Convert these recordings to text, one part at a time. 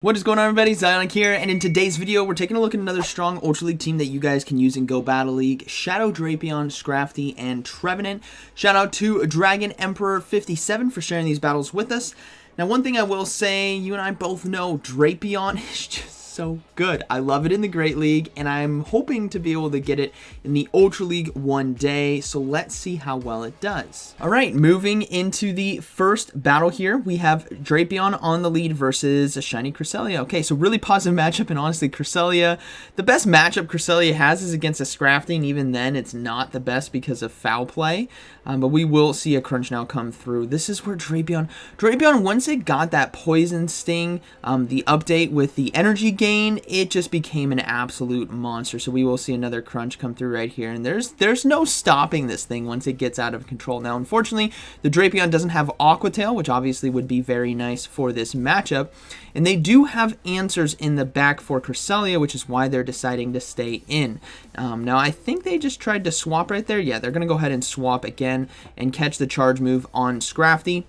What is going on, everybody? ZyoniK here, and in today's video, we're taking a look at another strong Ultra League team that you guys can use in Go Battle League. Shadow, Drapion, Scrafty, and Trevenant. Shout out to Dragon Emperor 57 for sharing these battles with us. Now, one thing I will say, you and I both know, Drapion is just so good. I love it in the Great League, and I'm hoping to be able to get it in the Ultra League one day, so let's see how well it does. Alright, moving into the first battle here, we have Drapion on the lead versus a shiny Cresselia. Okay, so really positive matchup, and honestly, Cresselia, the best matchup Cresselia has is against a Scrafty, and even then, it's not the best because of foul play, but we will see a crunch now come through. This is where Drapion, once it got that Poison Sting, the update with the energy gain, it just became an absolute monster. So we will see another crunch come through right here, and there's no stopping this thing once it gets out of control. Now, unfortunately, the Drapion doesn't have Aqua Tail, which obviously would be very nice for this matchup, and they do have answers in the back for Cresselia, which is why they're deciding to stay in. Now, I think they just tried to swap right there. Yeah, they're going to go ahead and swap again and catch the charge move on Scrafty.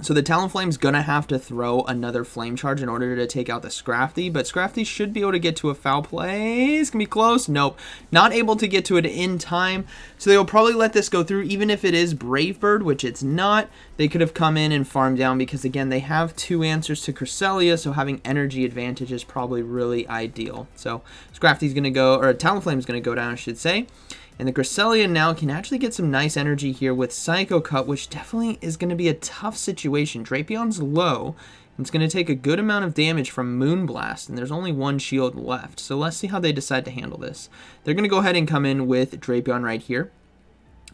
So the Talonflame's gonna have to throw another Flame Charge in order to take out the Scrafty, but Scrafty should be able to get to a foul play. It's gonna be close. Nope, not able to get to it in time. So they will probably let this go through, even if it is Brave Bird, which it's not. They could have come in and farmed down because, again, they have two answers to Cresselia, so having energy advantage is probably really ideal. So Scrafty's gonna go, or Talonflame's gonna go down, I should say. And the Cresselia now can actually get some nice energy here with Psycho Cut, which definitely is going to be a tough situation. Drapion's low, and it's going to take a good amount of damage from Moonblast, and there's only one shield left. So let's see how they decide to handle this. They're going to go ahead and come in with Drapion right here.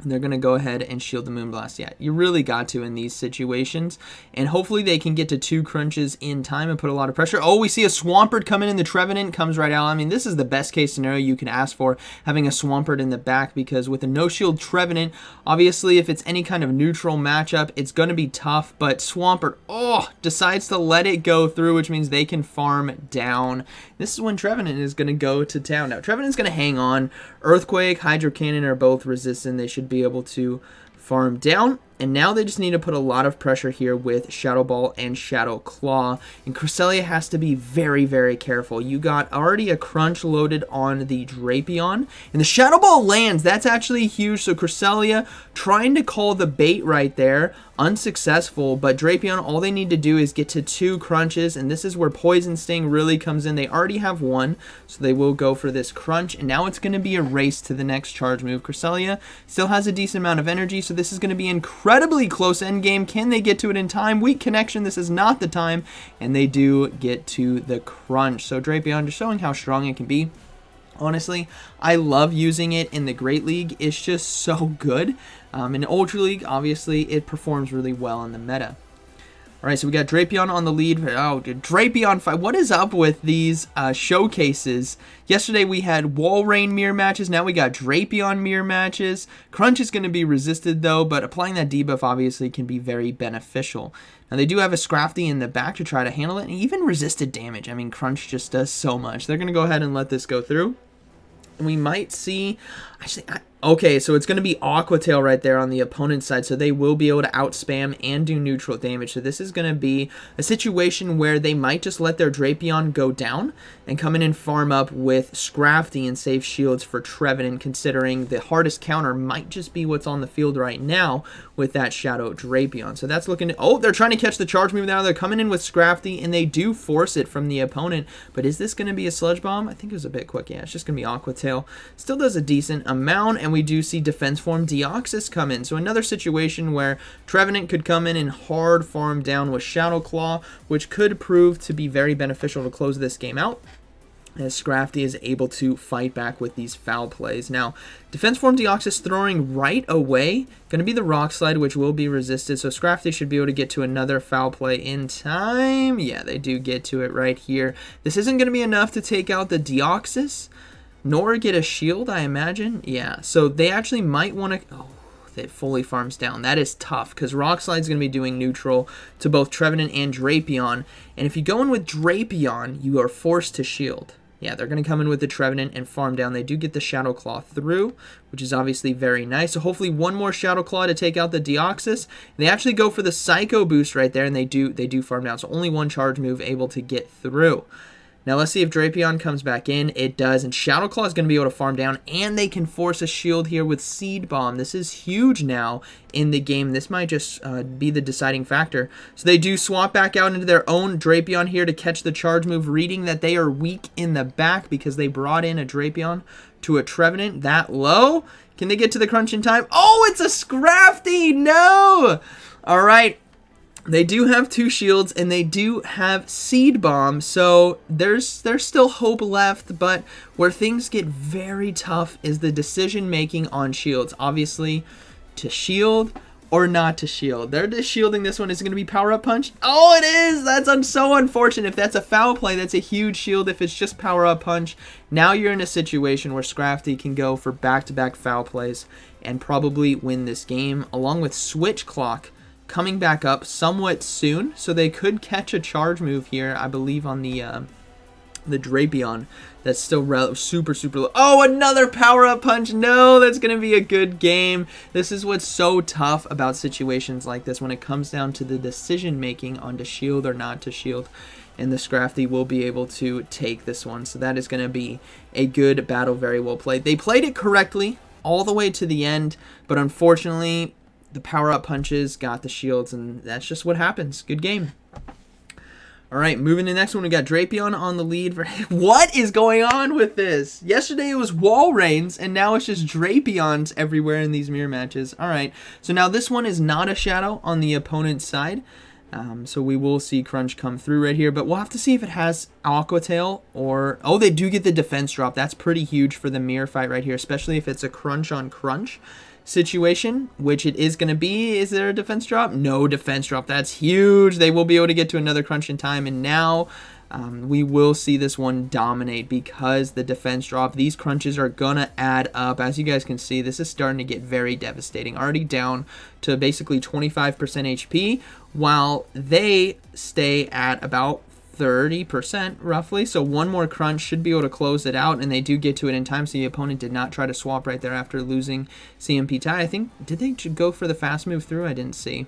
And they're going to go ahead and shield the Moonblast. Yeah, you really got to in these situations. And hopefully they can get to 2 crunches in time and put a lot of pressure. Oh, we see a Swampert come in the Trevenant comes right out. I mean, this is the best case scenario you can ask for, having a Swampert in the back, because with a no-shield Trevenant, obviously if it's any kind of neutral matchup, it's going to be tough. But Swampert, decides to let it go through, which means they can farm down. This is when Trevenant is going to go to town. Now, Trevenant's going to hang on. Earthquake, Hydro Cannon are both resistant. They should be able to farm down, and now they just need to put a lot of pressure here with Shadow Ball and Shadow Claw, and Cresselia has to be very, very careful. You got already a crunch loaded on the Drapion, and the Shadow Ball lands. That's actually huge. So Cresselia trying to call the bait right there, unsuccessful, but Drapion, all they need to do is get to 2 crunches, and this is where Poison Sting really comes in. They already have 1, so they will go for this crunch, and now it's going to be a race to the next charge move. Cresselia still has a decent amount of energy, so this is going to be incredibly close endgame. Can they get to it in time? Weak connection, this is not the time, and they do get to the crunch. So Drapion just showing how strong it can be. Honestly, I love using it in the Great League. It's just so good. In Ultra League, obviously, it performs really well in the meta. Alright, so we got Drapion on the lead. Oh, Drapion fight. What is up with these showcases? Yesterday we had Walrein mirror matches. Now we got Drapion mirror matches. Crunch is going to be resisted though, but applying that debuff obviously can be very beneficial. Now they do have a Scrafty in the back to try to handle it, and even resisted damage. I mean, Crunch just does so much. They're going to go ahead and let this go through. And we might see, actually, okay, so it's going to be Aqua Tail right there on the opponent's side, so they will be able to outspam and do neutral damage. So this is going to be a situation where they might just let their Drapion go down and come in and farm up with Scrafty and save shields for Trevenant, considering the hardest counter might just be what's on the field right now with that Shadow Drapion. So that's looking, they're trying to catch the charge move now. They're coming in with Scrafty, and they do force it from the opponent, but is this going to be a Sludge Bomb? I think it was a bit quick. Yeah, it's just going to be Aqua Tail. Still does a decent amount, and we do see Defense Form Deoxys come in. So another situation where Trevenant could come in and hard farm down with Shadow Claw, which could prove to be very beneficial to close this game out, as Scrafty is able to fight back with these foul plays. Now, Defense Form Deoxys throwing right away, going to be the Rock Slide, which will be resisted, so Scrafty should be able to get to another foul play in time. Yeah, they do get to it right here. This isn't going to be enough to take out the Deoxys, nor get a shield, I imagine. Yeah, so they actually might want to... Oh, it fully farms down. That is tough, because Rock Slide's going to be doing neutral to both Trevenant and Drapion. And if you go in with Drapion, you are forced to shield. Yeah, they're going to come in with the Trevenant and farm down. They do get the Shadow Claw through, which is obviously very nice. So hopefully one more Shadow Claw to take out the Deoxys. They actually go for the Psycho boost right there, and they do farm down. So only one charge move able to get through. Now let's see if Drapion comes back in. It does, and Shadow Claw is going to be able to farm down, and they can force a shield here with Seed Bomb. This is huge now in the game. This might just be the deciding factor. So they do swap back out into their own Drapion here to catch the charge move, reading that they are weak in the back because they brought in a Drapion to a Trevenant that low. Can they get to the crunch in time? Oh, it's a Scrafty! No! All right. They do have 2 shields, and they do have Seed Bomb, so there's still hope left, but where things get very tough is the decision-making on shields. Obviously, to shield or not to shield. They're just shielding this one. Is it going to be Power-Up Punch? Oh, it is! That's so unfortunate. If that's a foul play, that's a huge shield. If it's just Power-Up Punch, now you're in a situation where Scrafty can go for back-to-back foul plays and probably win this game, along with Switch Clock coming back up somewhat soon, so they could catch a charge move here, I believe, on the Drapion. That's still super low. Oh, another Power-Up Punch. No, that's going to be a good game. This is what's so tough about situations like this when it comes down to the decision-making on to shield or not to shield. And the Scrafty will be able to take this one. So that is going to be a good battle, very well played. They played it correctly all the way to the end, but unfortunately, the Power-Up Punches got the shields, and that's just what happens. Good game. All right, moving to the next one, we got Drapion on the lead. What is going on with this? Yesterday it was Walreins, and now it's just Drapions everywhere in these mirror matches. All right, so now this one is not a Shadow on the opponent's side. So we will see Crunch come through right here, but we'll have to see if it has Aqua Tail or... Oh, they do get the defense drop. That's pretty huge for the mirror fight right here, especially if it's a crunch on crunch situation, which it is going to be. Is there a defense drop? No defense drop. That's huge. They will be able to get to another crunch in time, and now we will see this one dominate because the defense drop. These crunches are going to add up. As you guys can see, this is starting to get very devastating. Already down to basically 25% HP, while they stay at about 30% roughly. So one more crunch should be able to close it out, and they do get to it in time. So the opponent did not try to swap right there after losing CMP tie. I think, did they go for the fast move through? I didn't see.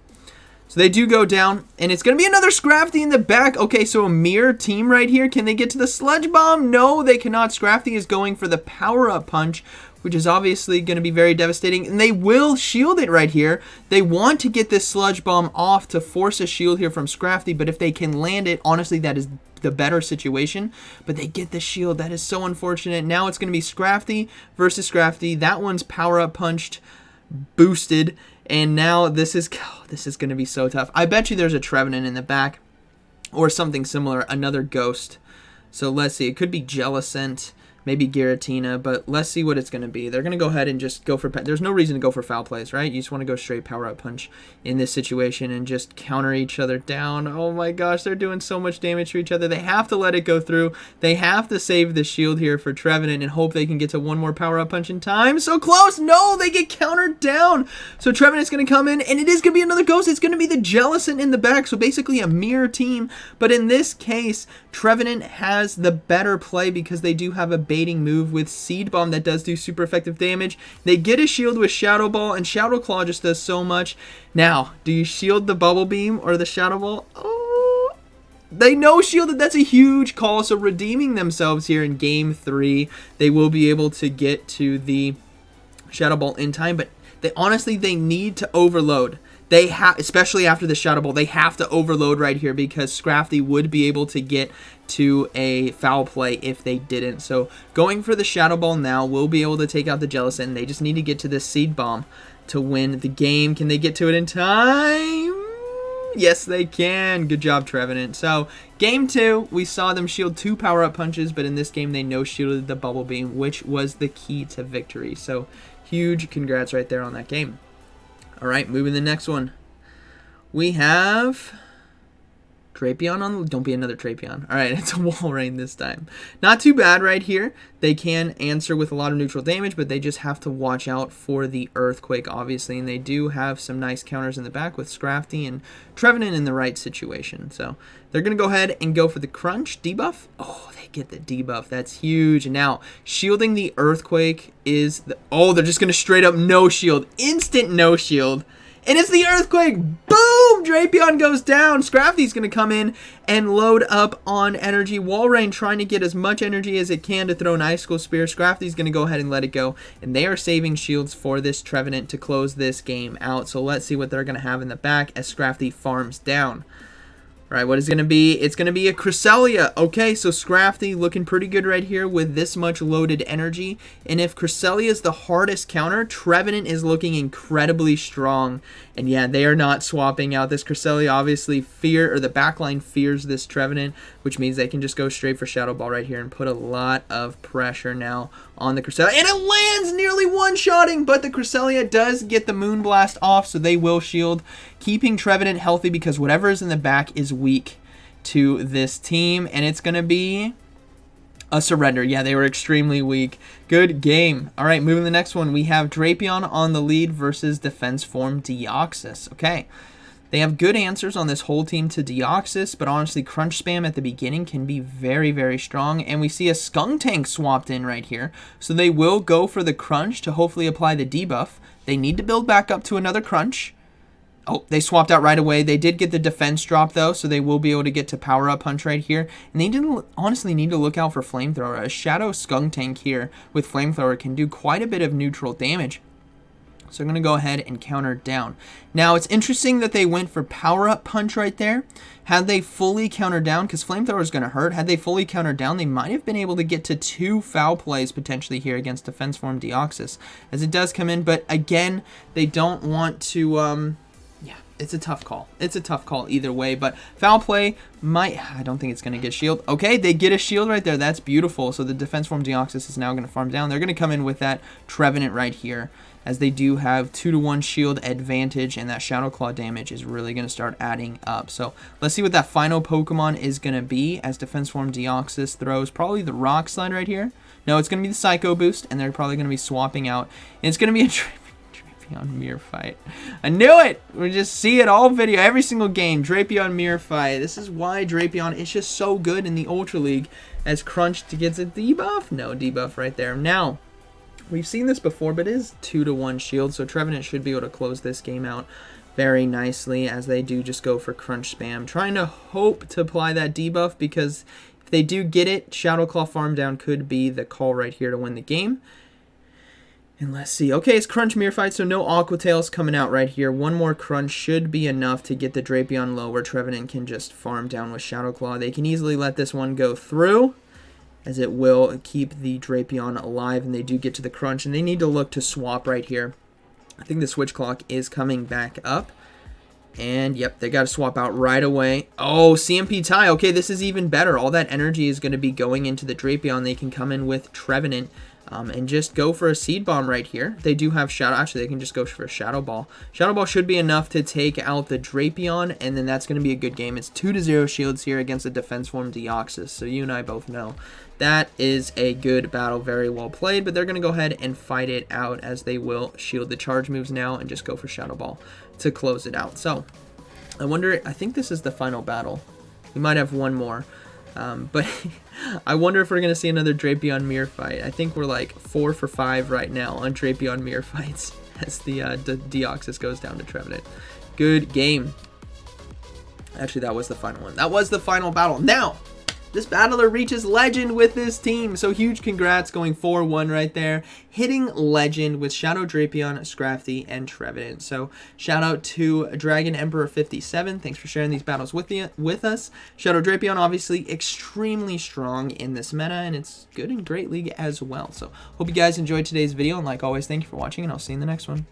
So they do go down, and it's going to be another Scrafty in the back. Okay, so a mirror team right here. Can they get to the Sludge Bomb? No, they cannot. Scrafty is going for the Power-Up Punch, which is obviously going to be very devastating, and they will shield it right here. They want to get this Sludge Bomb off to force a shield here from Scrafty, but if they can land it, honestly, that is the better situation, but they get the shield. That is so unfortunate. Now it's going to be Scrafty versus Scrafty. That one's Power-Up Punched, boosted, and now this is going to be so tough. I bet you there's a Trevenant in the back or something similar, another Ghost. So let's see. It could be Jellicent, maybe Giratina, but let's see what it's going to be. They're going to go ahead and just go for... There's no reason to go for foul plays, right? You just want to go straight Power-Up Punch in this situation and just counter each other down. Oh my gosh, they're doing so much damage to each other. They have to let it go through. They have to save the shield here for Trevenant and hope they can get to one more Power-Up Punch in time. So close! No, they get countered down! So Trevenant's going to come in, and it is going to be another Ghost. It's going to be the Jellicent in the back, so basically a mirror team. But in this case, Trevenant has the better play because they do have a baiting move with Seed Bomb that does do super effective damage. They get a shield with Shadow Ball, and Shadow Claw just does so much. Now, do you shield the Bubble Beam or the Shadow Ball? Oh, they no shielded. That's a huge call. So redeeming themselves here in Game 3, they will be able to get to the Shadow Ball in time, but honestly, they need to overload. They have, especially after the Shadow Ball, they have to overload right here because Scrafty would be able to get to a foul play if they didn't. So going for the Shadow Ball now will be able to take out the Jellicent. They just need to get to this Seed Bomb to win the game. Can they get to it in time? Yes, they can. Good job, Trevenant. So Game 2, we saw them shield 2 Power-Up Punches, but in this game they no-shielded the Bubble Beam, which was the key to victory. So huge congrats right there on that game. All right, moving to the next one. We have Drapion on, don't be another Drapion. All right, it's a Walrein this time. Not too bad right here. They can answer with a lot of neutral damage, but they just have to watch out for the Earthquake, obviously. And they do have some nice counters in the back with Scrafty and Trevenant in the right situation. So they're going to go ahead and go for the Crunch debuff. Oh, they get the debuff. That's huge. And now, shielding the Earthquake is the... Oh, they're just going to straight up no shield. Instant no shield. And it's the Earthquake. Boom! Drapion goes down. Scrafty's going to come in and load up on energy. Walrein trying to get as much energy as it can to throw an Icicle Spear. Scrafty's going to go ahead and let it go. And they are saving shields for this Trevenant to close this game out. So let's see what they're going to have in the back as Scrafty farms down. All right, what is it going to be? It's going to be a Cresselia. Okay, so Scrafty looking pretty good right here with this much loaded energy. And if Cresselia is the hardest counter, Trevenant is looking incredibly strong. And yeah, they are not swapping out this Cresselia. Obviously, the backline fears this Trevenant, which means they can just go straight for Shadow Ball right here and put a lot of pressure now on the Cresselia. And it lands, nearly one-shotting, but the Cresselia does get the Moonblast off, so they will shield, keeping Trevenant healthy because whatever is in the back is weak to this team, and it's going to be a surrender. Yeah, they were extremely weak. Good game. All right, moving to the next one. We have Drapion on the lead versus Defense Form Deoxys. Okay, they have good answers on this whole team to Deoxys, but honestly, Crunch Spam at the beginning can be very, very strong, and we see a Skuntank swapped in right here, so they will go for the Crunch to hopefully apply the debuff. They need to build back up to another Crunch. Oh, they swapped out right away. They did get the defense drop, though, so they will be able to get to Power Up Punch right here. And they didn't honestly need to look out for Flamethrower. A Shadow Skuntank here with Flamethrower can do quite a bit of neutral damage. So I'm going to go ahead and counter down. Now, it's interesting that they went for Power Up Punch right there. Had they fully countered down, because Flamethrower is going to hurt, had they fully countered down, they might have been able to get to 2 foul plays potentially here against Defense Form Deoxys, as it does come in. But again, they don't want to... It's a tough call. It's a tough call either way, but foul play might... I don't think it's going to get shield. Okay, they get a shield right there. That's beautiful. So the Defense Form Deoxys is now going to farm down. They're going to come in with that Trevenant right here, as they do have 2-to-1 shield advantage, and that Shadow Claw damage is really going to start adding up. So let's see what that final Pokemon is going to be, as Defense Form Deoxys throws probably the Rock Slide right here. No, it's going to be the Psycho Boost, and they're probably going to be swapping out. And it's going to be a... Drapion Mirror Fight. I knew it! We just see it all video, every single game. Drapion Mirror Fight. This is why Drapion is just so good in the Ultra League, as Crunch gets a debuff. No debuff right there. Now, we've seen this before, but it is 2-to-1 shield, so Trevenant should be able to close this game out very nicely, as they do just go for Crunch Spam. Trying to hope to apply that debuff, because if they do get it, Shadow Claw farm down could be the call right here to win the game. And let's see. Okay, it's Crunch Mirror Fight, so no Aqua Tails coming out right here. One more Crunch should be enough to get the Drapion low, where Trevenant can just farm down with Shadow Claw. They can easily let this one go through, as it will keep the Drapion alive, and they do get to the Crunch, and they need to look to swap right here. I think the Switch Clock is coming back up. And, yep, they got to swap out right away. Oh, CMP tie. Okay, this is even better. All that energy is going to be going into the Drapion. They can come in with Trevenant and just go for a Seed Bomb right here. They do have Shadow. Actually, they can just go for a Shadow Ball. Shadow Ball should be enough to take out the Drapion, and then that's going to be a good game. It's 2-to-0 shields here against the Defense Form Deoxys, so you and I both know that is a good battle, very well played, but they're going to go ahead and fight it out, as they will shield the charge moves now and just go for Shadow Ball to close it out. So, I wonder, I think this is the final battle. We might have one more, but I wonder if we're going to see another Drapion Mirror Fight. I think we're like 4 for 5 right now on Drapion Mirror Fights, as the Deoxys goes down to Trevenant. Good game. Actually, that was the final one. That was the final battle. Now, this battler reaches Legend with this team, so huge congrats, going 4-1 right there, hitting Legend with Shadow Drapion, Scrafty, and Trevenant. So shout out to Dragon Emperor 57. Thanks for sharing these battles with us. Shadow Drapion obviously extremely strong in this meta, and it's good in Great League as well. So hope you guys enjoyed today's video, and like always, thank you for watching, and I'll see you in the next one.